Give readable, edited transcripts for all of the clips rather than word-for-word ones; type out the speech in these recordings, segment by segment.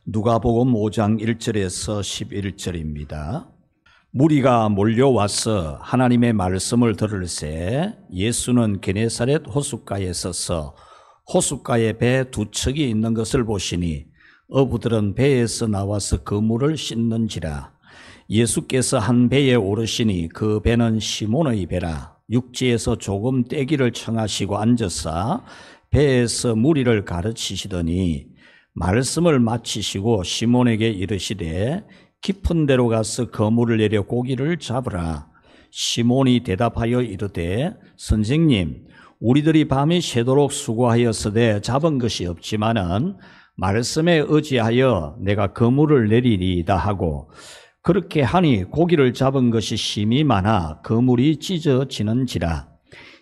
누가복음 5장 1절에서 11절입니다. 무리가 몰려와서 하나님의 말씀을 들을새 예수는 게네사렛 호숫가에 서서 호숫가에 배 두 척이 있는 것을 보시니 어부들은 배에서 나와서 그물을 씻는지라. 예수께서 한 배에 오르시니 그 배는 시몬의 배라. 육지에서 조금 떼기를 청하시고 앉아서 배에서 무리를 가르치시더니 말씀을 마치시고 시몬에게 이르시되 깊은 데로 가서 그물을 내려 고기를 잡으라. 시몬이 대답하여 이르되 선생님, 우리들이 밤이 새도록 수고하였으되 잡은 것이 없지만은 말씀에 의지하여 내가 그물을 내리리이다 하고, 그렇게 하니 고기를 잡은 것이 심히 많아 그물이 찢어지는지라.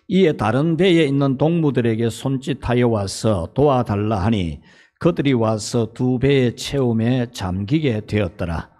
이에 다른 배에 있는 동무들에게 손짓하여 와서 도와달라 하니 그들이 와서 두 배의 채움에 잠기게 되었더라.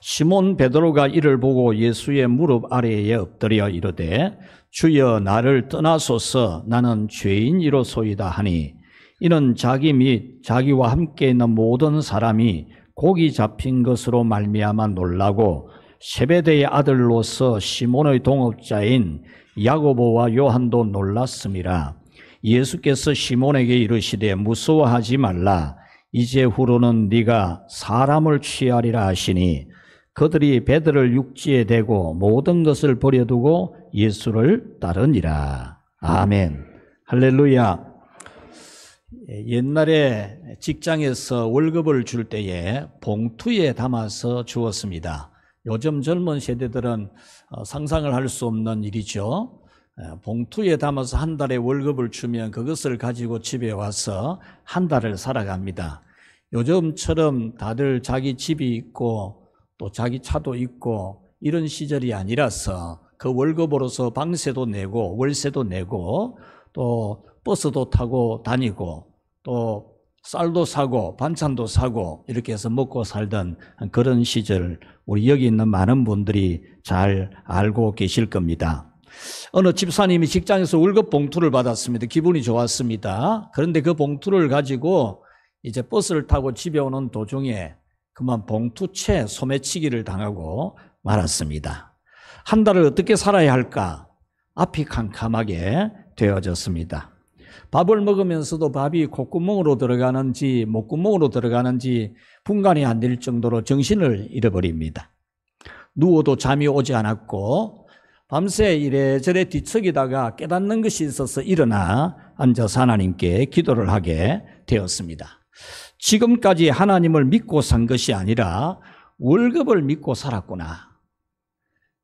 시몬 베드로가 이를 보고 예수의 무릎 아래에 엎드려 이르되 주여, 나를 떠나소서, 나는 죄인이로소이다 하니, 이는 자기 및 자기와 함께 있는 모든 사람이 고기 잡힌 것으로 말미암아 놀라고 세베대의 아들로서 시몬의 동업자인 야고보와 요한도 놀랐음이라. 예수께서 시몬에게 이르시되 무서워하지 말라. 이제 후로는 네가 사람을 취하리라 하시니 그들이 배들을 육지에 대고 모든 것을 버려두고 예수를 따르니라. 아멘. 할렐루야. 옛날에 직장에서 월급을 줄 때에 봉투에 담아서 주었습니다. 요즘 젊은 세대들은 상상을 할 수 없는 일이죠. 봉투에 담아서 한 달에 월급을 주면 그것을 가지고 집에 와서 한 달을 살아갑니다. 요즘처럼 다들 자기 집이 있고 또 자기 차도 있고 이런 시절이 아니라서 그 월급으로서 방세도 내고 월세도 내고 또 버스도 타고 다니고 또 쌀도 사고 반찬도 사고 이렇게 해서 먹고 살던 그런 시절, 우리 여기 있는 많은 분들이 잘 알고 계실 겁니다. 어느 집사님이 직장에서 월급 봉투를 받았습니다. 기분이 좋았습니다. 그런데 그 봉투를 가지고 이제 버스를 타고 집에 오는 도중에 그만 봉투채 소매치기를 당하고 말았습니다. 한 달을 어떻게 살아야 할까? 앞이 캄캄하게 되어졌습니다. 밥을 먹으면서도 밥이 콧구멍으로 들어가는지 목구멍으로 들어가는지 분간이 안 될 정도로 정신을 잃어버립니다. 누워도 잠이 오지 않았고 밤새 이래저래 뒤척이다가 깨닫는 것이 있어서 일어나 앉아서 하나님께 기도를 하게 되었습니다. 지금까지 하나님을 믿고 산 것이 아니라 월급을 믿고 살았구나.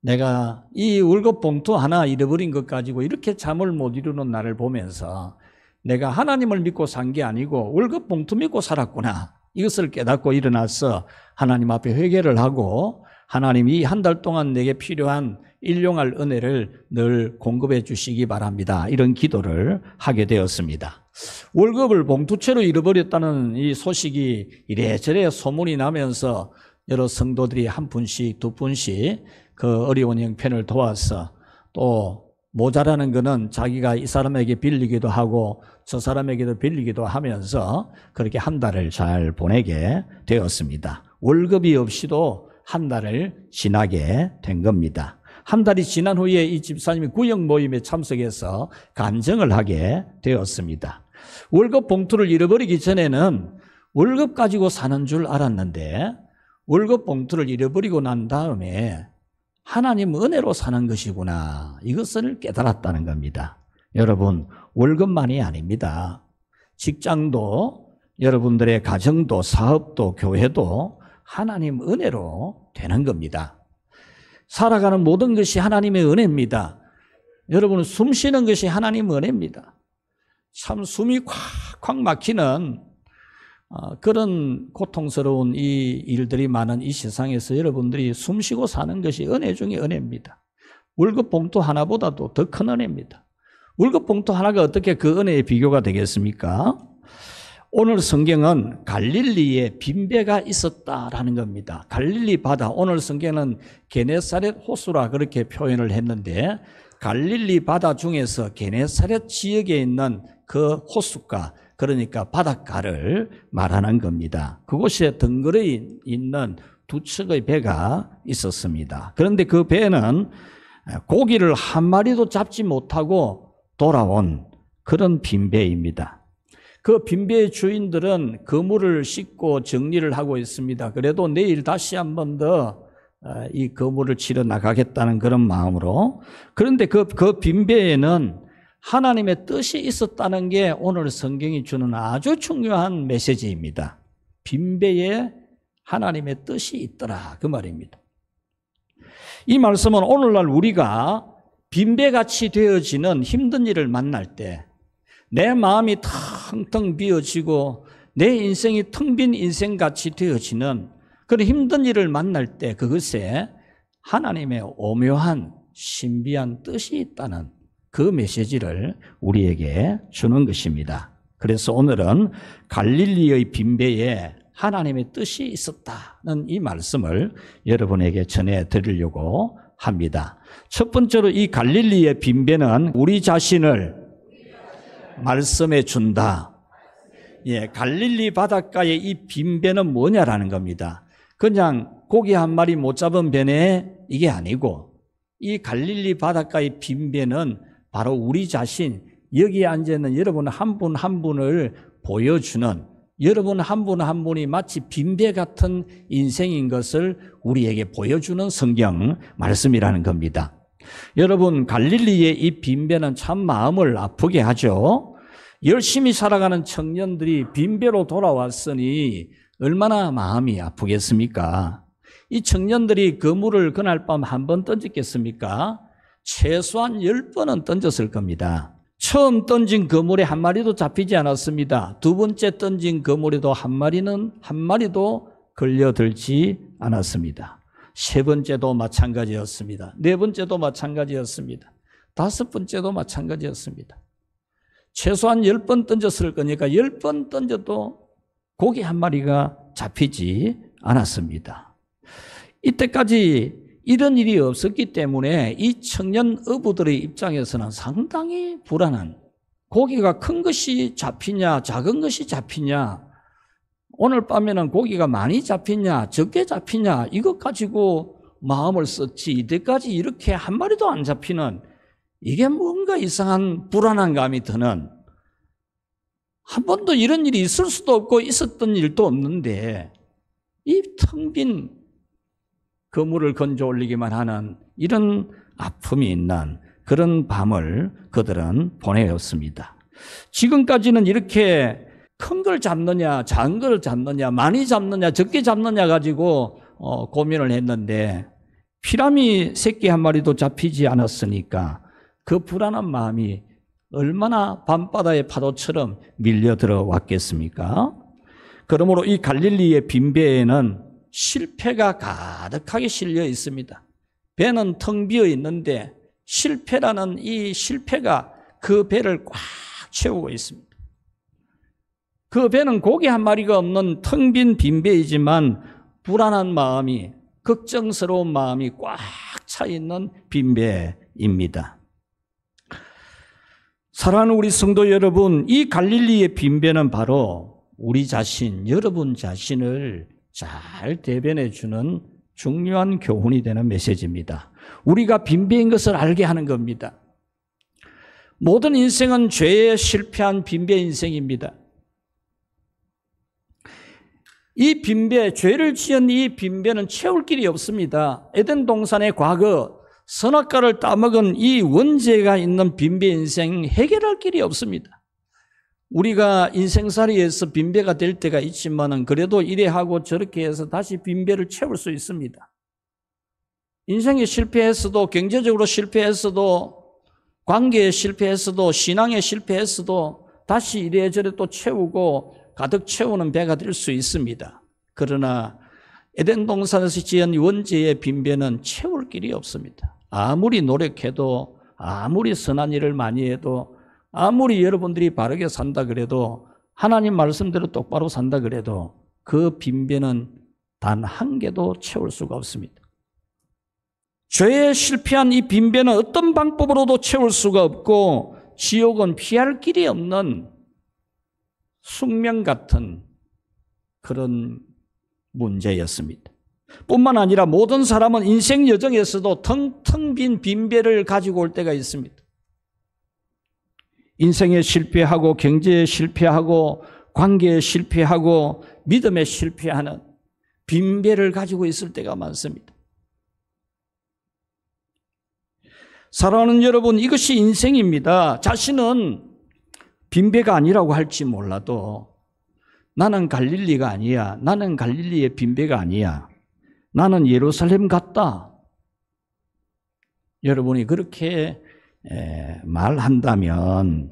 내가 이 월급 봉투 하나 잃어버린 것 가지고 이렇게 잠을 못 이루는 나를 보면서 내가 하나님을 믿고 산 게 아니고 월급 봉투 믿고 살았구나. 이것을 깨닫고 일어나서 하나님 앞에 회개를 하고, 하나님이 한 달 동안 내게 필요한 일용할 은혜를 늘 공급해 주시기 바랍니다. 이런 기도를 하게 되었습니다. 월급을 봉투채로 잃어버렸다는 이 소식이 이래저래 소문이 나면서 여러 성도들이 한 분씩 두 분씩 그 어려운 형편을 도와서, 또 모자라는 것은 자기가 이 사람에게 빌리기도 하고 저 사람에게도 빌리기도 하면서 그렇게 한 달을 잘 보내게 되었습니다. 월급이 없이도 한 달을 지나게 된 겁니다. 한 달이 지난 후에 이 집사님이 구역 모임에 참석해서 간증을 하게 되었습니다. 월급 봉투를 잃어버리기 전에는 월급 가지고 사는 줄 알았는데 월급 봉투를 잃어버리고 난 다음에 하나님 은혜로 사는 것이구나, 이것을 깨달았다는 겁니다. 여러분, 월급만이 아닙니다. 직장도, 여러분들의 가정도, 사업도, 교회도 하나님 은혜로 되는 겁니다. 살아가는 모든 것이 하나님의 은혜입니다. 여러분, 숨 쉬는 것이 하나님 은혜입니다. 참 숨이 콱콱 막히는 그런 고통스러운 이 일들이 많은 이 세상에서 여러분들이 숨 쉬고 사는 것이 은혜 중에 은혜입니다. 월급 봉투 하나보다도 더 큰 은혜입니다. 월급 봉투 하나가 어떻게 그 은혜의 비교가 되겠습니까? 오늘 성경은 갈릴리에 빈배가 있었다라는 겁니다. 갈릴리 바다, 오늘 성경은 게네사렛 호수라 그렇게 표현을 했는데, 갈릴리 바다 중에서 게네사렛 지역에 있는 그 호숫가, 그러니까 바닷가를 말하는 겁니다. 그곳에 덩그러 있는 두 척의 배가 있었습니다. 그런데 그 배는 고기를 한 마리도 잡지 못하고 돌아온 그런 빈배입니다. 그 빈배의 주인들은 그물을 싣고 정리를 하고 있습니다. 그래도 내일 다시 한 번 더 이 그물을 치러 나가겠다는 그런 마음으로. 그런데 그 빈배에는 하나님의 뜻이 있었다는 게 오늘 성경이 주는 아주 중요한 메시지입니다. 빈배에 하나님의 뜻이 있더라, 그 말입니다. 이 말씀은 오늘날 우리가 빈배같이 되어지는 힘든 일을 만날 때 내 마음이 텅텅 비어지고 내 인생이 텅 빈 인생같이 되어지는 그런 힘든 일을 만날 때 그것에 하나님의 오묘한 신비한 뜻이 있다는 그 메시지를 우리에게 주는 것입니다. 그래서 오늘은 갈릴리의 빈배에 하나님의 뜻이 있었다는 이 말씀을 여러분에게 전해드리려고 합니다. 첫 번째로 이 갈릴리의 빈배는 우리 자신을 말씀해 준다. 예, 갈릴리 바닷가의 이 빈배는 뭐냐라는 겁니다. 그냥 고기 한 마리 못 잡은 배네, 이게 아니고 이 갈릴리 바닷가의 빈배는 바로 우리 자신, 여기에 앉아있는 여러분 한 분 한 분을 보여주는, 여러분 한 분 한 분이 마치 빈배 같은 인생인 것을 우리에게 보여주는 성경 말씀이라는 겁니다. 여러분, 갈릴리의 이 빈배는 참 마음을 아프게 하죠. 열심히 살아가는 청년들이 빈배로 돌아왔으니 얼마나 마음이 아프겠습니까? 이 청년들이 그물을 그날 밤 한 번 던졌겠습니까? 최소한 10번은 던졌을 겁니다. 처음 던진 그물에 한 마리도 잡히지 않았습니다. 두 번째 던진 그물에도 한 마리도 걸려들지 않았습니다. 세 번째도 마찬가지였습니다. 네 번째도 마찬가지였습니다. 다섯 번째도 마찬가지였습니다. 최소한 10번 던졌을 거니까 10번 던져도 고기 한 마리가 잡히지 않았습니다. 이때까지 이런 일이 없었기 때문에 이 청년 어부들의 입장에서는 상당히 불안한, 고기가 큰 것이 잡히냐 작은 것이 잡히냐, 오늘 밤에는 고기가 많이 잡히냐 적게 잡히냐, 이것 가지고 마음을 썼지 이때까지 이렇게 한 마리도 안 잡히는, 이게 뭔가 이상한 불안한 감이 드는, 한 번도 이런 일이 있을 수도 없고 있었던 일도 없는데 이 텅 빈 그물을 건져 올리기만 하는 이런 아픔이 있는 그런 밤을 그들은 보내었습니다. 지금까지는 이렇게 큰 걸 잡느냐 작은 걸 잡느냐 많이 잡느냐 적게 잡느냐 가지고 고민을 했는데 피라미 새끼 한 마리도 잡히지 않았으니까 그 불안한 마음이 얼마나 밤바다의 파도처럼 밀려 들어왔겠습니까? 그러므로 이 갈릴리의 빈배에는 실패가 가득하게 실려 있습니다. 배는 텅 비어 있는데 실패라는 이 실패가 그 배를 꽉 채우고 있습니다. 그 배는 고기 한 마리가 없는 텅 빈 빈배이지만 불안한 마음이, 걱정스러운 마음이 꽉 차 있는 빈배입니다. 사랑하는 우리 성도 여러분, 이 갈릴리의 빈배는 바로 우리 자신, 여러분 자신을 잘 대변해 주는 중요한 교훈이 되는 메시지입니다. 우리가 빈배인 것을 알게 하는 겁니다. 모든 인생은 죄에 실패한 빈배 인생입니다. 이 빈배, 죄를 지은 이 빈배는 채울 길이 없습니다. 에덴 동산의 과거, 선악과를 따먹은 이 원죄가 있는 빈배 인생 해결할 길이 없습니다. 우리가 인생살이에서 빈배가 될 때가 있지만은 그래도 이래 하고 저렇게 해서 다시 빈배를 채울 수 있습니다. 인생에 실패했어도, 경제적으로 실패했어도, 관계에 실패했어도, 신앙에 실패했어도 다시 이래저래 또 채우고 가득 채우는 배가 될 수 있습니다. 그러나 에덴 동산에서 지은 원죄의 빈배는 채울 길이 없습니다. 아무리 노력해도, 아무리 선한 일을 많이 해도, 아무리 여러분들이 바르게 산다 그래도, 하나님 말씀대로 똑바로 산다 그래도 그 빈배는 단 한 개도 채울 수가 없습니다. 죄에 실패한 이 빈배는 어떤 방법으로도 채울 수가 없고 지옥은 피할 길이 없는 숙명 같은 그런 문제였습니다. 뿐만 아니라 모든 사람은 인생 여정에서도 텅텅 빈 빈배를 가지고 올 때가 있습니다. 인생에 실패하고 경제에 실패하고 관계에 실패하고 믿음에 실패하는 빈배를 가지고 있을 때가 많습니다. 사랑하는 여러분, 이것이 인생입니다. 자신은 빈배가 아니라고 할지 몰라도 나는 갈릴리가 아니야. 나는 갈릴리의 빈배가 아니야. 나는 예루살렘 같다. 여러분이 그렇게 말한다면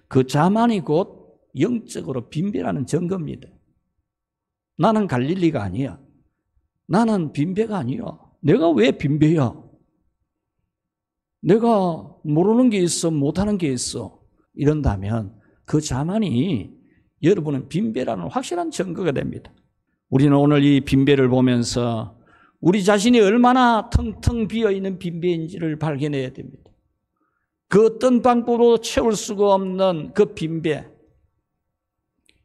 그 자만이 곧 영적으로 빈배라는 증거입니다. 나는 갈릴리가 아니야. 나는 빈배가 아니야. 내가 왜 빈배야? 내가 모르는 게 있어, 못하는 게 있어. 이런다면 그 자만이 여러분은 빈배라는 확실한 증거가 됩니다. 우리는 오늘 이 빈배를 보면서 우리 자신이 얼마나 텅텅 비어있는 빈배인지를 발견해야 됩니다. 그 어떤 방법으로 채울 수가 없는 그 빈배.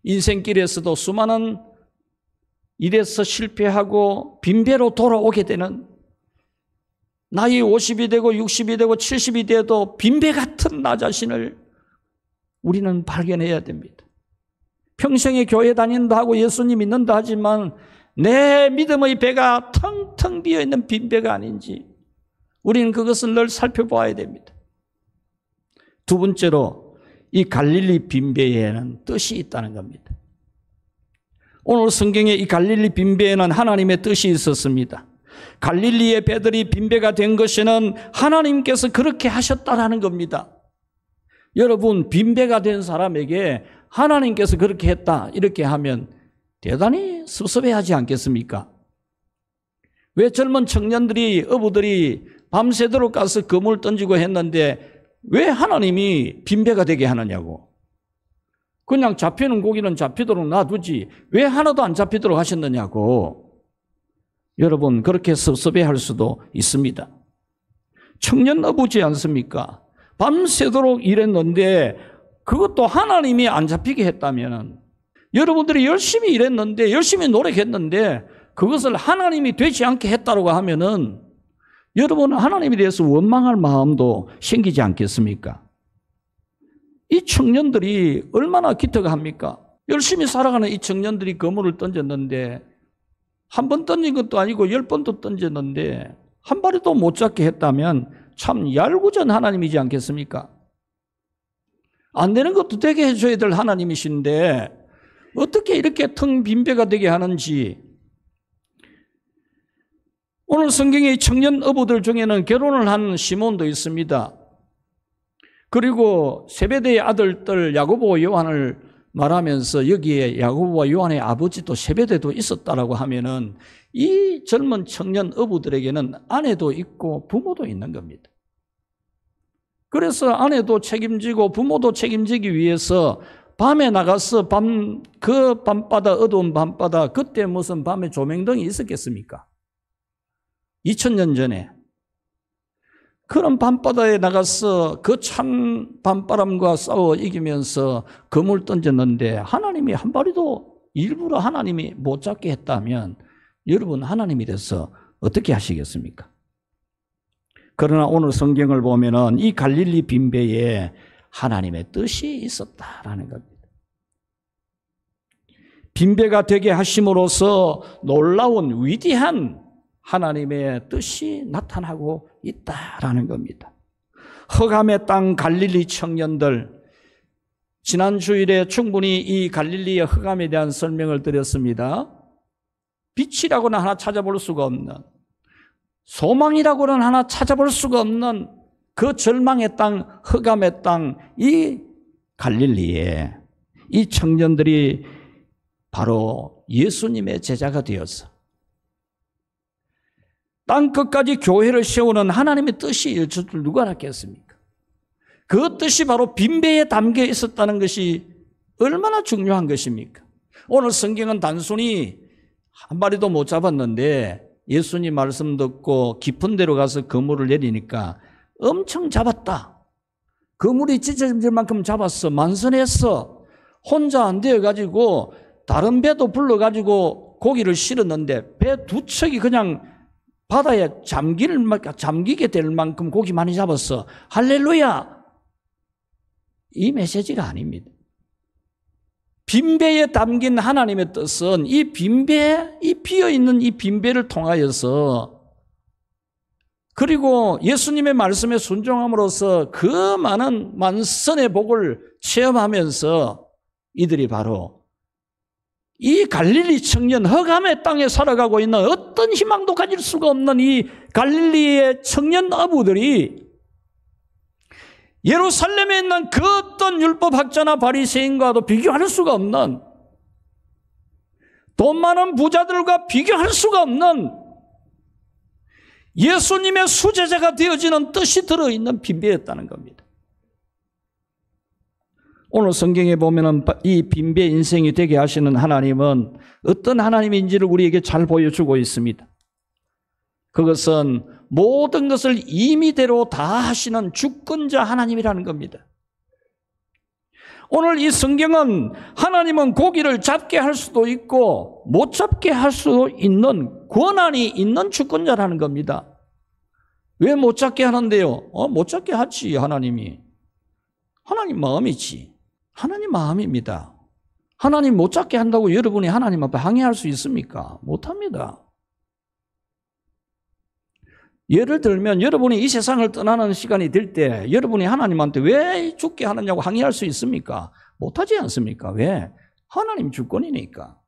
인생길에서도 수많은 일에서 실패하고 빈배로 돌아오게 되는, 나이 50이 되고 60이 되고 70이 돼도 빈배 같은 나 자신을 우리는 발견해야 됩니다. 평생에 교회 다닌다 하고 예수님 믿는다 하지만 내 믿음의 배가 텅텅 비어있는 빈배가 아닌지 우리는 그것을 늘 살펴보아야 됩니다. 두 번째로 이 갈릴리 빈배에는 뜻이 있다는 겁니다. 오늘 성경에 이 갈릴리 빈배에는 하나님의 뜻이 있었습니다. 갈릴리의 배들이 빈배가 된 것에는 하나님께서 그렇게 하셨다라는 겁니다. 여러분, 빈배가 된 사람에게 하나님께서 그렇게 했다 이렇게 하면 대단히 섭섭해하지 않겠습니까? 왜 젊은 청년들이, 어부들이 밤새도록 가서 그물 던지고 했는데 왜 하나님이 빈배가 되게 하느냐고. 그냥 잡히는 고기는 잡히도록 놔두지 왜 하나도 안 잡히도록 하셨느냐고. 여러분, 그렇게 섭섭해할 수도 있습니다. 청년 어부지 않습니까? 밤새도록 일했는데 그것도 하나님이 안 잡히게 했다면, 여러분들이 열심히 일했는데 열심히 노력했는데 그것을 하나님이 되지 않게 했다고 하면은 여러분은 하나님에 대해서 원망할 마음도 생기지 않겠습니까? 이 청년들이 얼마나 기특합니까? 열심히 살아가는 이 청년들이 그물을 던졌는데 한 번 던진 것도 아니고 10번도 던졌는데 한 마리도 못 잡게 했다면 참 얄궂은 하나님이지 않겠습니까? 안 되는 것도 되게 해줘야 될 하나님이신데 어떻게 이렇게 텅 빈배가 되게 하는지. 오늘 성경의 청년 어부들 중에는 결혼을 한 시몬도 있습니다. 그리고 세베대의 아들들 야고보와 요한을 말하면서 여기에 야고보와 요한의 아버지도 세베대도 있었다라고 하면은 이 젊은 청년 어부들에게는 아내도 있고 부모도 있는 겁니다. 그래서 아내도 책임지고 부모도 책임지기 위해서 밤에 나가서 그 밤바다, 어두운 밤바다, 그때 무슨 밤에 조명등이 있었겠습니까? 2000년 전에 그런 밤바다에 나가서 그 찬 밤바람과 싸워 이기면서 그물 던졌는데 하나님이 한 마리도 일부러 하나님이 못 잡게 했다면 여러분, 하나님이 돼서 어떻게 하시겠습니까? 그러나 오늘 성경을 보면은 이 갈릴리 빈배에 하나님의 뜻이 있었다라는 겁니다. 빈배가 되게 하심으로써 놀라운 위대한 하나님의 뜻이 나타나고 있다라는 겁니다. 흑암의 땅 갈릴리 청년들, 지난 주일에 충분히 이 갈릴리의 흑암에 대한 설명을 드렸습니다. 빛이라고는 하나 찾아볼 수가 없는, 소망이라고는 하나 찾아볼 수가 없는 그 절망의 땅, 흑암의 땅, 이 갈릴리에 이 청년들이 바로 예수님의 제자가 되어서 땅끝까지 교회를 세우는 하나님의 뜻이 있을 줄 누가 알았겠습니까? 그 뜻이 바로 빈배에 담겨 있었다는 것이 얼마나 중요한 것입니까? 오늘 성경은 단순히 한 마리도 못 잡았는데 예수님 말씀 듣고 깊은 데로 가서 그물을 내리니까 엄청 잡았다. 그물이 찢어질 만큼 잡았어. 만선했어. 혼자 안 되어가지고 다른 배도 불러가지고 고기를 실었는데 배 두 척이 그냥 바다에 잠기게 될 만큼 고기 많이 잡았어. 할렐루야! 이 메시지가 아닙니다. 빈배에 담긴 하나님의 뜻은 이 빈배, 이 비어있는 이 빈배를 통하여서 그리고 예수님의 말씀에 순종함으로써 그 많은 만선의 복을 체험하면서 이들이 바로 이 갈릴리 청년, 흑암의 땅에 살아가고 있는 어떤 희망도 가질 수가 없는 이 갈릴리의 청년 어부들이 예루살렘에 있는 그 어떤 율법학자나 바리새인과도 비교할 수가 없는, 돈 많은 부자들과 비교할 수가 없는 예수님의 수제자가 되어지는 뜻이 들어있는 빈배였다는 겁니다. 오늘 성경에 보면은 이 빈배 인생이 되게 하시는 하나님은 어떤 하나님인지를 우리에게 잘 보여주고 있습니다. 그것은 모든 것을 임의대로 다 하시는 주권자 하나님이라는 겁니다. 오늘 이 성경은 하나님은 고기를 잡게 할 수도 있고 못 잡게 할 수도 있는 권한이 있는 주권자라는 겁니다. 왜 못 잡게 하는데요? 못 잡게 하지, 하나님이. 하나님 마음이지. 하나님 마음입니다. 하나님 못 잡게 한다고 여러분이 하나님 앞에 항의할 수 있습니까? 못합니다. 예를 들면 여러분이 이 세상을 떠나는 시간이 될 때 여러분이 하나님한테 왜 죽게 하느냐고 항의할 수 있습니까? 못하지 않습니까? 왜? 하나님 주권이니까.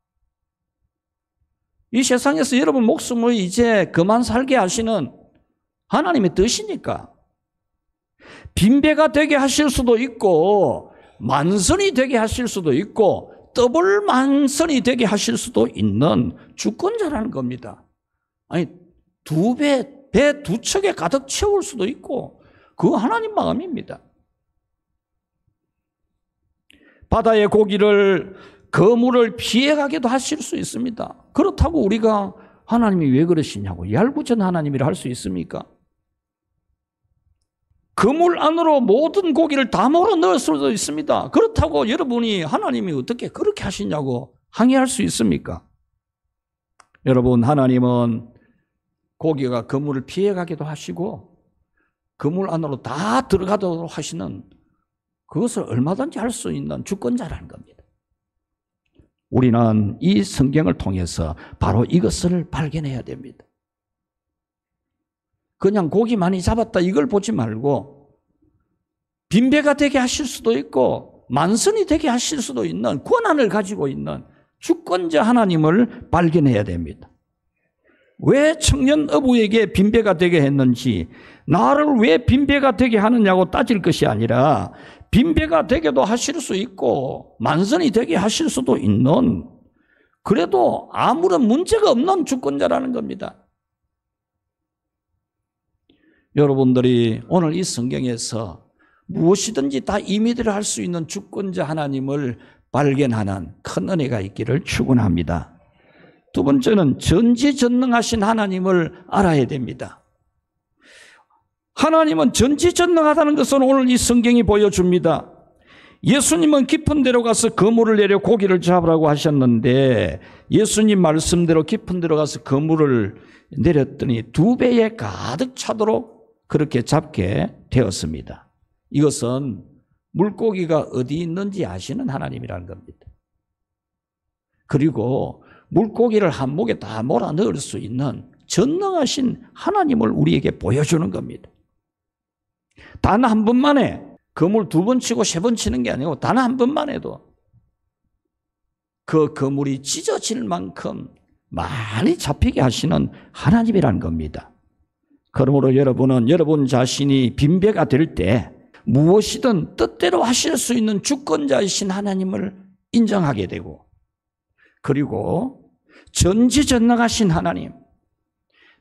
이 세상에서 여러분 목숨을 이제 그만 살게 하시는 하나님의 뜻이니까. 빈배가 되게 하실 수도 있고 만선이 되게 하실 수도 있고 더블 만선이 되게 하실 수도 있는 주권자라는 겁니다. 아니 배 두 척에 가득 채울 수도 있고 그거 하나님 마음입니다. 바다의 고기를 그물을 피해가게도 하실 수 있습니다. 그렇다고 우리가 하나님이 왜 그러시냐고 얄궂은 하나님이라 할 수 있습니까? 그물 안으로 모든 고기를 다 몰아넣을 수도 있습니다. 그렇다고 여러분이 하나님이 어떻게 그렇게 하시냐고 항의할 수 있습니까? 여러분, 하나님은 고기가 그물을 피해가기도 하시고 그물 안으로 다 들어가도록 하시는 그것을 얼마든지 할 수 있는 주권자라는 겁니다. 우리는 이 성경을 통해서 바로 이것을 발견해야 됩니다. 그냥 고기 많이 잡았다 이걸 보지 말고 빈배가 되게 하실 수도 있고 만선이 되게 하실 수도 있는 권한을 가지고 있는 주권자 하나님을 발견해야 됩니다. 왜 청년 어부에게 빈배가 되게 했는지, 나를 왜 빈배가 되게 하느냐고 따질 것이 아니라 빈배가 되게도 하실 수 있고 만선이 되게 하실 수도 있는, 그래도 아무런 문제가 없는 주권자라는 겁니다. 여러분들이 오늘 이 성경에서 무엇이든지 다 임의대로 할 수 있는 주권자 하나님을 발견하는 큰 은혜가 있기를 축원합니다. 두 번째는 전지전능하신 하나님을 알아야 됩니다. 하나님은 전지전능하다는 것은 오늘 이 성경이 보여줍니다. 예수님은 깊은 데로 가서 그물을 내려 고기를 잡으라고 하셨는데 예수님 말씀대로 깊은 데로 가서 그물을 내렸더니 2배에 가득 차도록 그렇게 잡게 되었습니다. 이것은 물고기가 어디 있는지 아시는 하나님이라는 겁니다. 그리고 물고기를 한 목에 다 몰아 넣을 수 있는 전능하신 하나님을 우리에게 보여주는 겁니다. 단 한 번만에 그물 2번 치고 3번 치는 게 아니고 단 한 번만 해도 그 그물이 찢어질 만큼 많이 잡히게 하시는 하나님이라는 겁니다. 그러므로 여러분은 여러분 자신이 빈배가 될 때 무엇이든 뜻대로 하실 수 있는 주권자이신 하나님을 인정하게 되고, 그리고 전지전능하신 하나님,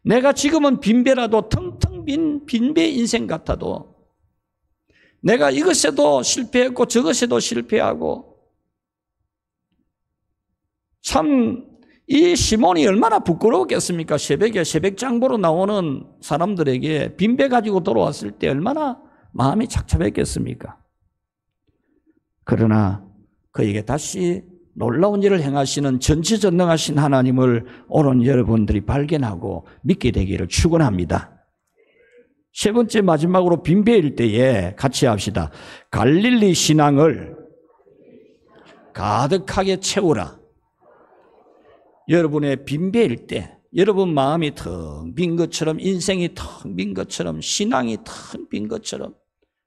내가 지금은 빈배라도 텅텅 빈 빈배 인생 같아도 내가 이것에도 실패했고 저것에도 실패하고, 참 이 시몬이 얼마나 부끄러웠겠습니까? 새벽에 새벽장 보러 나오는 사람들에게 빈배 가지고 돌아왔을 때 얼마나 마음이 착잡했겠습니까? 그러나 그에게 다시 놀라운 일을 행하시는 전지전능하신 하나님을 오늘 여러분들이 발견하고 믿게 되기를 축원합니다. 세 번째 마지막으로 빈배일 때에 같이 합시다. 갈릴리 신앙을 가득하게 채우라. 여러분의 빈배일 때, 여러분 마음이 텅 빈 것처럼, 인생이 텅 빈 것처럼, 신앙이 텅 빈 것처럼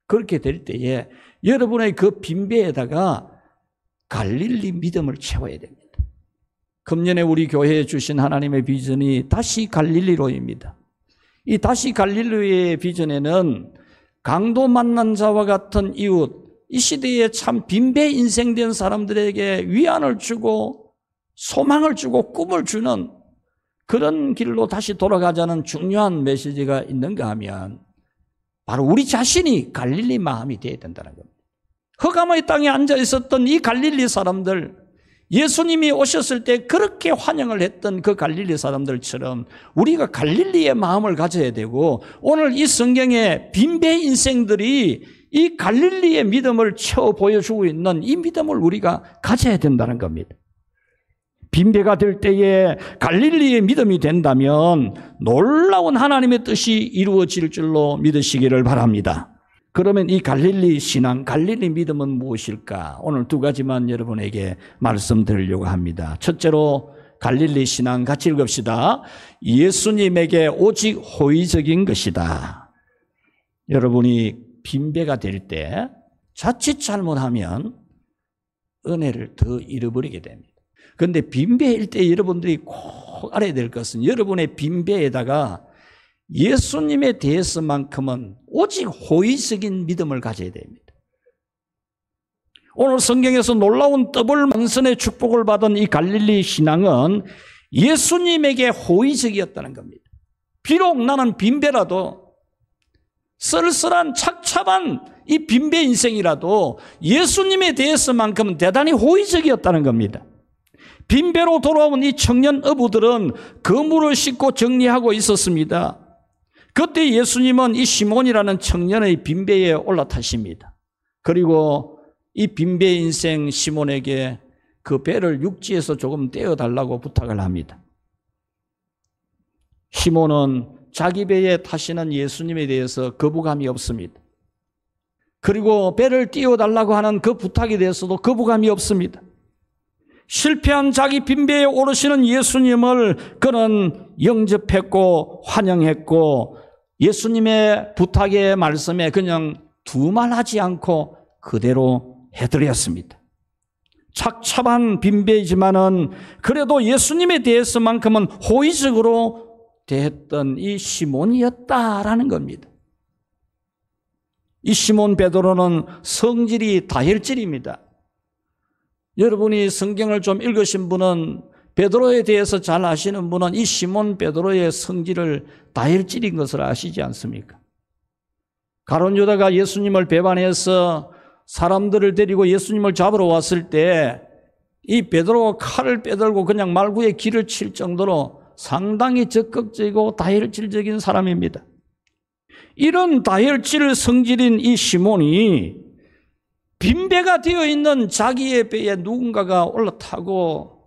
그렇게 될 때에 여러분의 그 빈배에다가 갈릴리 믿음을 채워야 됩니다. 금년에 우리 교회에 주신 하나님의 비전이 다시 갈릴리로입니다. 이 다시 갈릴리의 비전에는 강도 만난 자와 같은 이웃, 이 시대에 참 빈배 인생된 사람들에게 위안을 주고 소망을 주고 꿈을 주는 그런 길로 다시 돌아가자는 중요한 메시지가 있는가 하면 바로 우리 자신이 갈릴리 마음이 되어야 된다는 겁니다. 흑암의 땅에 앉아 있었던 이 갈릴리 사람들, 예수님이 오셨을 때 그렇게 환영을 했던 그 갈릴리 사람들처럼 우리가 갈릴리의 마음을 가져야 되고, 오늘 이 성경의 빈배 인생들이 이 갈릴리의 믿음을 채워 보여주고 있는 이 믿음을 우리가 가져야 된다는 겁니다. 빈배가 될 때에 갈릴리의 믿음이 된다면 놀라운 하나님의 뜻이 이루어질 줄로 믿으시기를 바랍니다. 그러면 이 갈릴리 신앙, 갈릴리 믿음은 무엇일까? 오늘 두 가지만 여러분에게 말씀드리려고 합니다. 첫째로 갈릴리 신앙 같이 읽읍시다. 예수님에게 오직 호의적인 것이다. 여러분이 빈배가 될 때 자칫 잘못하면 은혜를 더 잃어버리게 됩니다. 그런데 빈배일 때 여러분들이 꼭 알아야 될 것은 여러분의 빈배에다가 예수님에 대해서만큼은 오직 호의적인 믿음을 가져야 됩니다. 오늘 성경에서 놀라운 더블 만선의 축복을 받은 이 갈릴리 신앙은 예수님에게 호의적이었다는 겁니다. 비록 나는 빈배라도, 쓸쓸한 착잡한 이 빈배 인생이라도 예수님에 대해서만큼은 대단히 호의적이었다는 겁니다. 빈배로 돌아온 이 청년 어부들은 그물을 싣고 정리하고 있었습니다. 그때 예수님은 이 시몬이라는 청년의 빈배에 올라타십니다. 그리고 이 빈배 인생 시몬에게 그 배를 육지에서 조금 떼어달라고 부탁을 합니다. 시몬은 자기 배에 타시는 예수님에 대해서 거부감이 없습니다. 그리고 배를 띄워달라고 하는 그 부탁에 대해서도 거부감이 없습니다. 실패한 자기 빈배에 오르시는 예수님을 그는 영접했고 환영했고 예수님의 부탁의 말씀에 그냥 두말하지 않고 그대로 해드렸습니다. 착잡한 빈배이지만은 그래도 예수님에 대해서만큼은 호의적으로 대했던 이 시몬이었다라는 겁니다. 이 시몬 베드로는 성질이 다혈질입니다. 여러분이 성경을 좀 읽으신 분은 베드로에 대해서 잘 아시는 분은 이 시몬 베드로의 성질을 다혈질인 것을 아시지 않습니까? 가룟 유다가 예수님을 배반해서 사람들을 데리고 예수님을 잡으러 왔을 때 이 베드로가 칼을 빼들고 그냥 말구에 길을 칠 정도로 상당히 적극적이고 다혈질적인 사람입니다. 이런 다혈질 성질인 이 시몬이 빈배가 되어 있는 자기의 배에 누군가가 올라타고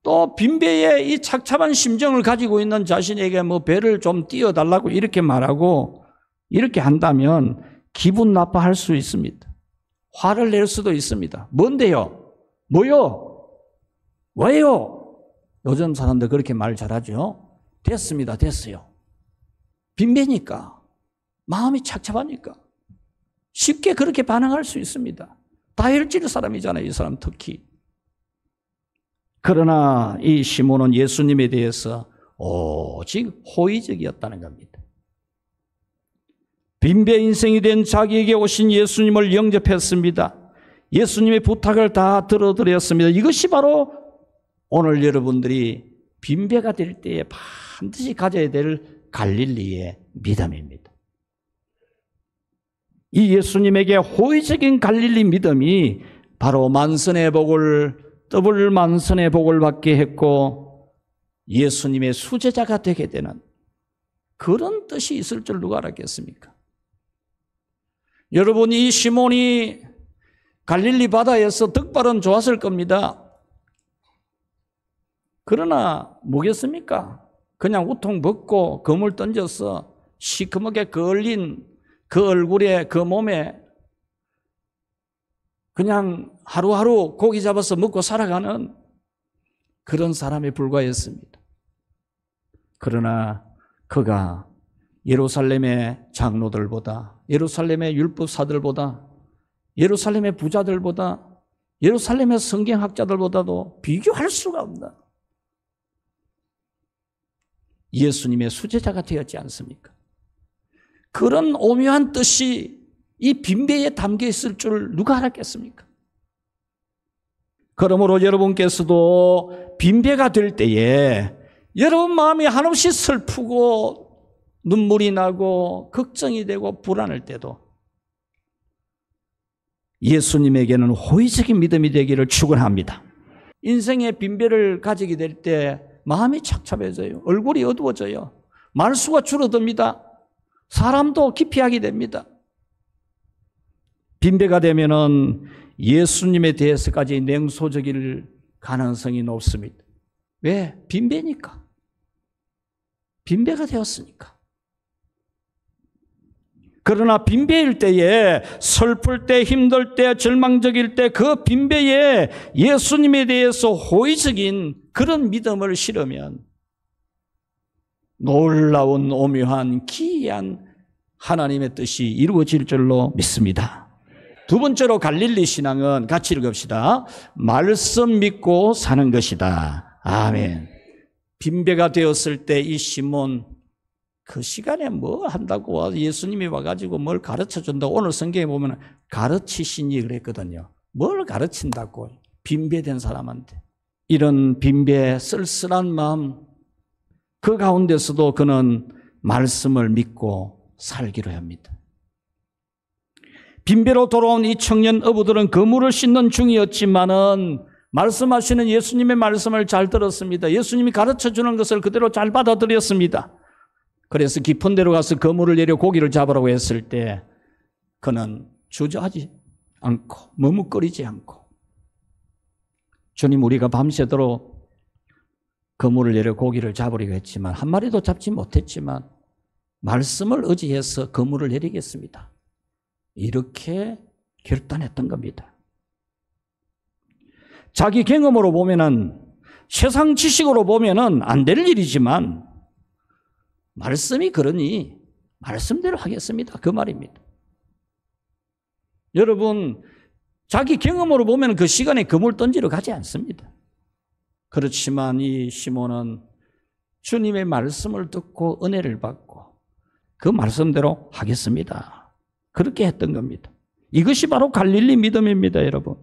또 빈배에 이 착잡한 심정을 가지고 있는 자신에게 뭐 배를 좀 띄워달라고 이렇게 말하고 이렇게 한다면 기분 나빠할 수 있습니다. 화를 낼 수도 있습니다. 뭔데요? 뭐요? 왜요? 요즘 사람들 그렇게 말 잘하죠? 됐습니다. 됐어요. 빈배니까. 마음이 착잡하니까. 쉽게 그렇게 반응할 수 있습니다. 다혈질 사람이잖아요. 이 사람 특히. 그러나 이 시몬은 예수님에 대해서 오직 호의적이었다는 겁니다. 빈배 인생이 된 자기에게 오신 예수님을 영접했습니다. 예수님의 부탁을 다 들어드렸습니다. 이것이 바로 오늘 여러분들이 빈배가 될 때에 반드시 가져야 될 갈릴리의 믿음입니다. 이 예수님에게 호의적인 갈릴리 믿음이 바로 만선의 복을, 더블 만선의 복을 받게 했고 예수님의 수제자가 되게 되는 그런 뜻이 있을 줄 누가 알았겠습니까? 여러분, 이 시몬이 갈릴리 바다에서 덕발은 좋았을 겁니다. 그러나 뭐겠습니까? 그냥 우통 벗고 검을 던져서 시커멓게 걸린 그 얼굴에 그 몸에 그냥 하루하루 고기 잡아서 먹고 살아가는 그런 사람에 불과했습니다. 그러나 그가 예루살렘의 장로들보다, 예루살렘의 율법사들보다, 예루살렘의 부자들보다, 예루살렘의 성경학자들보다도 비교할 수가 없다. 예수님의 수제자가 되었지 않습니까? 그런 오묘한 뜻이 이 빈배에 담겨 있을 줄 누가 알았겠습니까? 그러므로 여러분께서도 빈배가 될 때에 여러분 마음이 한없이 슬프고 눈물이 나고 걱정이 되고 불안할 때도 예수님에게는 호의적인 믿음이 되기를 축원합니다. 인생의 빈배를 가지게 될 때 마음이 착잡해져요. 얼굴이 어두워져요. 말수가 줄어듭니다. 사람도 기피하게 됩니다. 빈배가 되면은 예수님에 대해서까지 냉소적일 가능성이 높습니다. 왜? 빈배니까. 빈배가 되었으니까. 그러나 빈배일 때에, 슬플 때, 힘들 때, 절망적일 때 그 빈배에 예수님에 대해서 호의적인 그런 믿음을 실으면 놀라운 오묘한 기이한 하나님의 뜻이 이루어질 줄로 믿습니다. 두 번째로 갈릴리 신앙은 같이 읽읍시다. 말씀 믿고 사는 것이다. 아멘. 빈배가 되었을 때 이 시몬 그 시간에 뭐 한다고 예수님이 와가지고 뭘 가르쳐준다고 오늘 성경에 보면 가르치시니 그랬거든요. 뭘 가르친다고 빈배된 사람한테. 이런 빈배 쓸쓸한 마음 그 가운데서도 그는 말씀을 믿고 살기로 합니다. 빈배로 돌아온 이 청년 어부들은 그물을 씻는 중이었지만은 말씀하시는 예수님의 말씀을 잘 들었습니다. 예수님이 가르쳐주는 것을 그대로 잘 받아들였습니다. 그래서 깊은 데로 가서 그물을 내려 고기를 잡으라고 했을 때 그는 주저하지 않고 머뭇거리지 않고 주님 우리가 밤새도록 그물을 내려 고기를 잡으려고 했지만 한 마리도 잡지 못했지만 말씀을 의지해서 그물을 내리겠습니다. 이렇게 결단했던 겁니다. 자기 경험으로 보면은 세상 지식으로 보면은 안 될 일이지만 말씀이 그러니 말씀대로 하겠습니다. 그 말입니다. 여러분 자기 경험으로 보면 그 시간에 그물 던지러 가지 않습니다. 그렇지만 이 시몬은 주님의 말씀을 듣고 은혜를 받고 그 말씀대로 하겠습니다. 그렇게 했던 겁니다. 이것이 바로 갈릴리 믿음입니다, 여러분.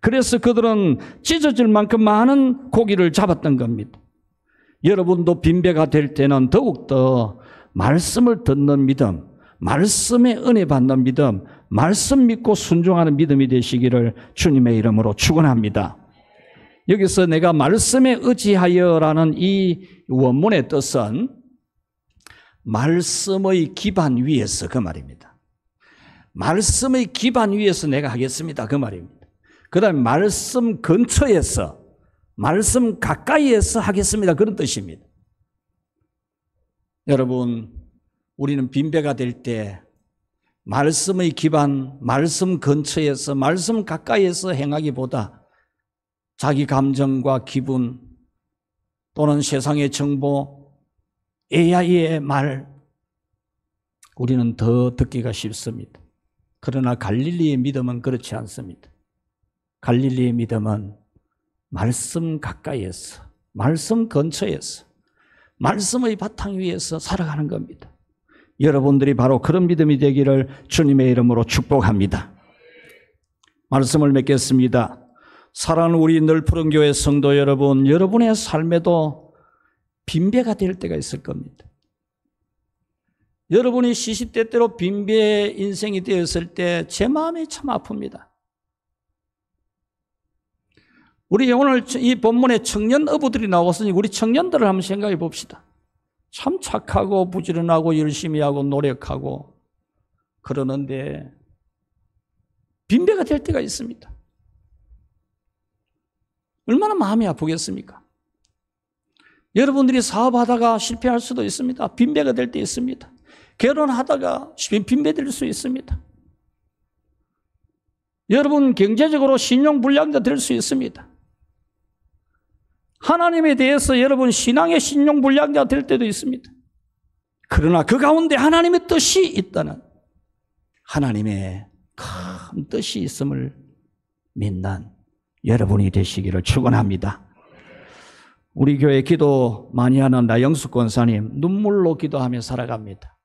그래서 그들은 찢어질 만큼 많은 고기를 잡았던 겁니다. 여러분도 빈배가 될 때는 더욱더 말씀을 듣는 믿음, 말씀의 은혜 받는 믿음, 말씀 믿고 순종하는 믿음이 되시기를 주님의 이름으로 축원합니다. 여기서 내가 말씀에 의지하여라는 이 원문의 뜻은 말씀의 기반 위에서 그 말입니다. 말씀의 기반 위에서 내가 하겠습니다. 그 말입니다. 그 다음에 말씀 근처에서, 말씀 가까이에서 하겠습니다. 그런 뜻입니다. 여러분, 우리는 빈배가 될 때 말씀의 기반, 말씀 근처에서, 말씀 가까이에서 행하기보다 자기 감정과 기분 또는 세상의 정보, AI의 말, 우리는 더 듣기가 쉽습니다. 그러나 갈릴리의 믿음은 그렇지 않습니다. 갈릴리의 믿음은 말씀 가까이에서, 말씀 근처에서, 말씀의 바탕 위에서 살아가는 겁니다. 여러분들이 바로 그런 믿음이 되기를 주님의 이름으로 축복합니다. 말씀을 맺겠습니다. 사랑하는 우리 늘푸른 교회 성도 여러분, 여러분의 삶에도 빈배가 될 때가 있을 겁니다. 여러분이 시시때때로 빈배의 인생이 되었을 때 제 마음이 참 아픕니다. 우리 오늘 이 본문에 청년 어부들이 나왔으니 우리 청년들을 한번 생각해 봅시다. 참 착하고 부지런하고 열심히 하고 노력하고 그러는데 빈배가 될 때가 있습니다. 얼마나 마음이 아프겠습니까? 여러분들이 사업하다가 실패할 수도 있습니다. 빈배가 될 때 있습니다. 결혼하다가 빈배될 수 있습니다. 여러분 경제적으로 신용불량자 될 수 있습니다. 하나님에 대해서 여러분 신앙의 신용불량자 될 때도 있습니다. 그러나 그 가운데 하나님의 뜻이 있다는, 하나님의 큰 뜻이 있음을 믿는 여러분이 되시기를 축원합니다. 우리 교회 기도 많이 하는 나영숙 권사님 눈물로 기도하며 살아갑니다.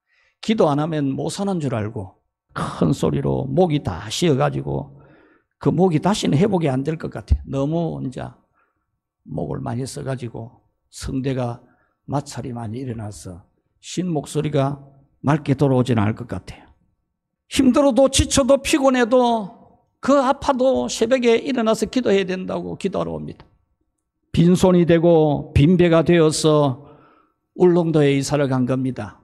기도 안 하면 못 사는 줄 알고 큰 소리로 목이 다 쉬어가지고 그 목이 다시는 회복이 안 될 것 같아요. 너무 이제 목을 많이 써가지고 성대가 마찰이 많이 일어나서 쉰 목소리가 맑게 돌아오지는 않을 것 같아요. 힘들어도 지쳐도 피곤해도 그 아파도 새벽에 일어나서 기도해야 된다고 기도하러 옵니다. 빈손이 되고 빈배가 되어서 울릉도에 이사를 간 겁니다.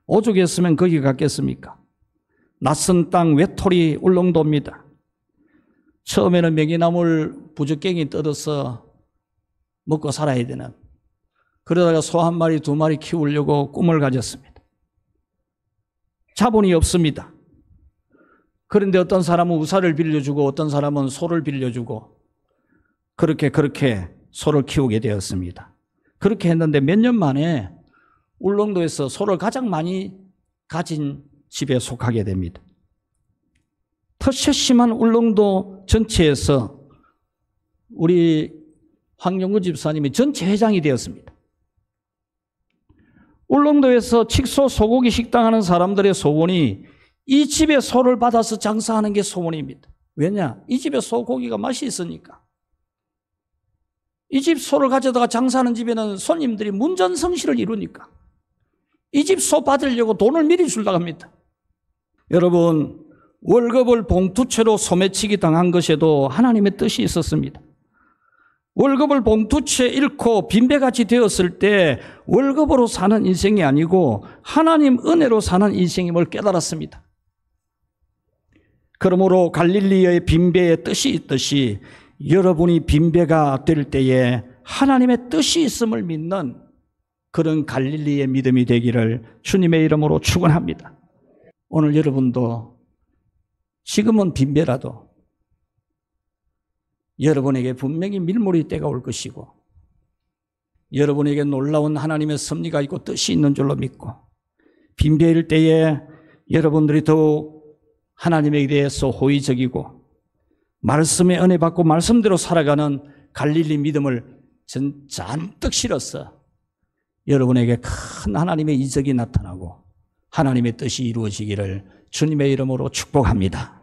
오죽했으면 거기 갔겠습니까? 낯선 땅 외톨이 울릉도입니다. 처음에는 명이나물 부적갱이 뜯어서 먹고 살아야 되는, 그러다가 소 한 마리 두 마리 키우려고 꿈을 가졌습니다. 자본이 없습니다. 그런데 어떤 사람은 우사를 빌려주고 어떤 사람은 소를 빌려주고 그렇게 소를 키우게 되었습니다. 그렇게 했는데 몇 년 만에 울릉도에서 소를 가장 많이 가진 집에 속하게 됩니다. 텃세심한 울릉도 전체에서 우리 황영구 집사님이 전체 회장이 되었습니다. 울릉도에서 칡소 소고기 식당 하는 사람들의 소원이 이 집에 소를 받아서 장사하는 게 소원입니다. 왜냐? 이 집에 소고기가 맛이 있으니까. 이 집 소를 가져다가 장사하는 집에는 손님들이 문전성시를 이루니까. 이 집 소 받으려고 돈을 미리 주려고 합니다. 여러분, 월급을 봉투채로 소매치기 당한 것에도 하나님의 뜻이 있었습니다. 월급을 봉투채 잃고 빈배같이 되었을 때 월급으로 사는 인생이 아니고 하나님 은혜로 사는 인생임을 깨달았습니다. 그러므로 갈릴리의 빈배의 뜻이 있듯이 여러분이 빈배가 될 때에 하나님의 뜻이 있음을 믿는 그런 갈릴리의 믿음이 되기를 주님의 이름으로 축원합니다. 오늘 여러분도 지금은 빈배라도 여러분에게 분명히 밀물의 때가 올 것이고 여러분에게 놀라운 하나님의 섭리가 있고 뜻이 있는 줄로 믿고 빈배일 때에 여러분들이 더욱 하나님에 대해서 호의적이고 말씀에 은혜 받고 말씀대로 살아가는 갈릴리 믿음을 잔뜩 실어서 여러분에게 큰 하나님의 이적이 나타나고 하나님의 뜻이 이루어지기를 주님의 이름으로 축복합니다.